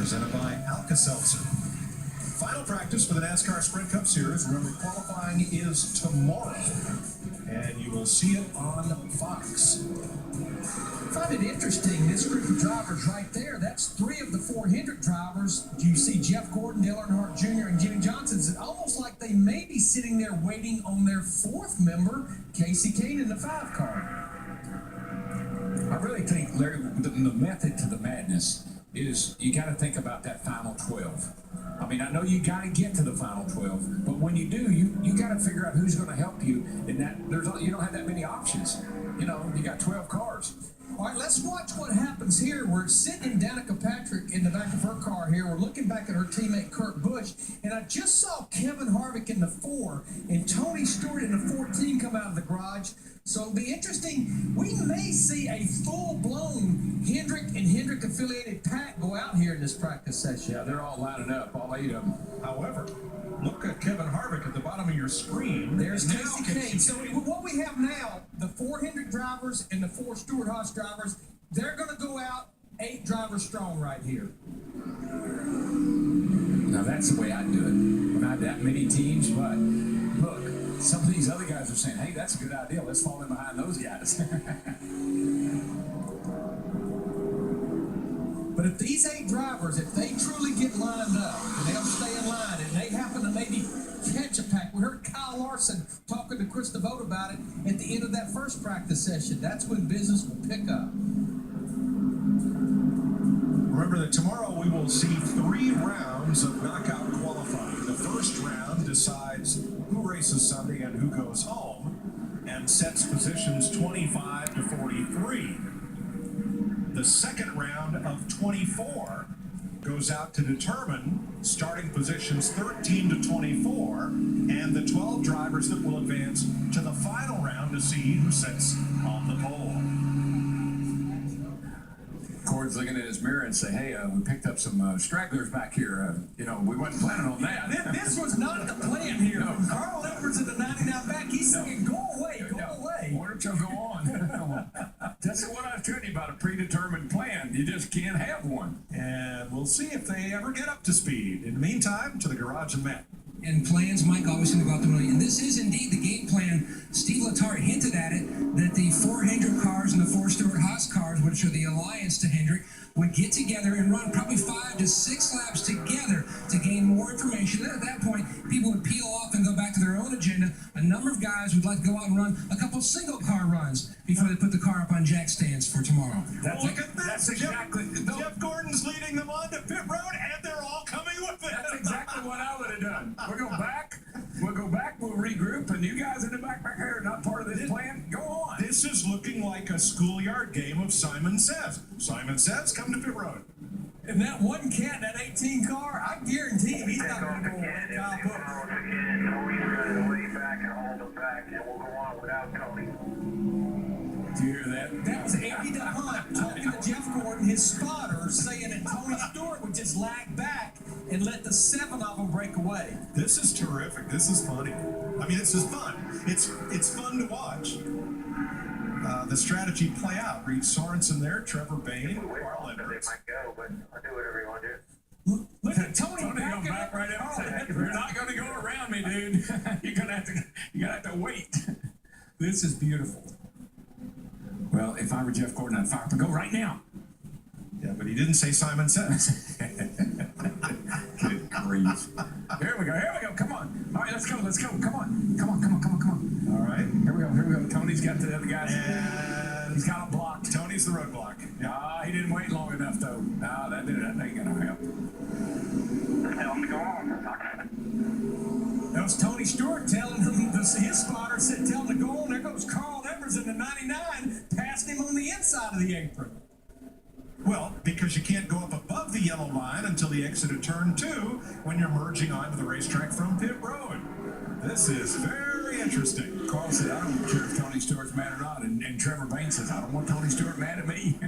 presented by Alka-Seltzer. Final practice for the NASCAR Sprint Cup Series. Remember, qualifying is tomorrow, and you will see it on Fox. I find it interesting, this group of drivers right there, that's 3 of the 4 Hendrick drivers. You see Jeff Gordon, Dale Earnhardt Jr., and Jimmy Johnson. It's almost like they may be sitting there waiting on their 4th member, Casey Kane, in the 5 car. I really think, Larry, the method to the madness is you got to think about that final 12. I mean, I know you got to get to the final 12, but when you do, you got to figure out who's going to help you. And that you don't have that many options. You know, you got 12 cars. All right, let's watch what happens here. We're sitting in Danica Patrick in the back of her car here. We're looking back at her teammate Kurt Busch, and I just saw Kevin Harvick in the 4 and Tony Stewart in the 14 come out of the garage. So it'll be interesting. We may see a full-blown Hendrick and Hendrick-affiliated pack go out here in this practice session. Yeah, they're all lining up, all 8 of them. However, look at Kevin Harvick at the bottom of your screen. There's Casey Kane. So what we have now, the 4 Hendrick drivers and the 4 Stewart-Haas drivers, they're going to go out 8 drivers strong right here. Now, that's the way I do it. Not that many teams, but look, some of these other guys are saying, hey, that's a good idea. Let's fall in behind those guys. But if these 8 drivers, if they truly get lined up and they'll stay in line and they happen to maybe catch a pack, we heard Kyle Larson talking to Chris DeVoe about it at the end of that first practice session. That's when business will pick up. Remember that tomorrow we will see 3 rounds of knockout qualifying. The first round decides who races Sunday and who goes home and sets positions 25 to 43. The second round of 24 goes out to determine starting positions 13 to 24 and the 12 drivers that will advance to the final round to see who sits on the pole. Cord's looking at his mirror and say, hey, we picked up some stragglers back here. You know, we wasn't planning on that. This was not the plan here. No. Carl Edwards in the 99 back, he's saying, go away, go away. Why don't you go on? That's what I was telling you about a predetermined plan. You just can't have one. And we'll see if they ever get up to speed. In the meantime, to the garage and Matt. And plans, Mike, always think about the money. And this is indeed the game plan. Steve Letarte hinted at it, that the 4 Hendrick cars and the 4 Stewart-Haas cars, which are the alliance to Hendrick, would get together and run probably 5 to 6 laps together to gain more information. Then at that point, people would peel off and go back to their own agenda. A number of guys would like to go out and run a couple single car runs before they put the car up on jack stands for tomorrow. Look at this. That's exactly. Jeff Gordon's leading them on to pit road, and they're all coming with it. That's exactly what I would have done. We'll go back, we'll regroup, and you guys in the back here are not part of this plan. Go on. This is looking like a schoolyard game of Simon Says. Simon Says, come to pit road. And that one cat, that 18 car, I guarantee he's not going to go on Kyle Busch. Do you hear that? That was Andy DeHunt talking to Jeff Gordon, his spotter, saying that Tony Stewart would just lag back and let the 7 of them break away. This is terrific. This is funny. I mean, this is fun. It's fun to watch the strategy play out. Reed Sorensen there, Trevor Bayne, Carl Edwards. Look at Tony Going back right up. You're not going to go around me, dude. You're gonna have to wait. This is beautiful. Well, if I were Jeff Gordon, I'd fire up and go right now. Yeah, but he didn't say Simon Says. Good grief. Here we go. Come on. All right, let's go. Come on. All right. Here we go. Tony's got the other guys. And he's got a block. Tony's the roadblock. Ah, he didn't wait long enough, though. Ah, that ain't gonna help. That was Tony Stewart telling him, his spotter said, tell him to go on. There goes Carl Edwards in the 99, passed him on the inside of the apron. Well, because you can't go up above the yellow line until the exit of turn 2 when you're merging onto the racetrack from pit road. This is very interesting. Carl said, I don't care if Tony Stewart's mad or not. And Trevor Bayne says, I don't want Tony Stewart mad at me.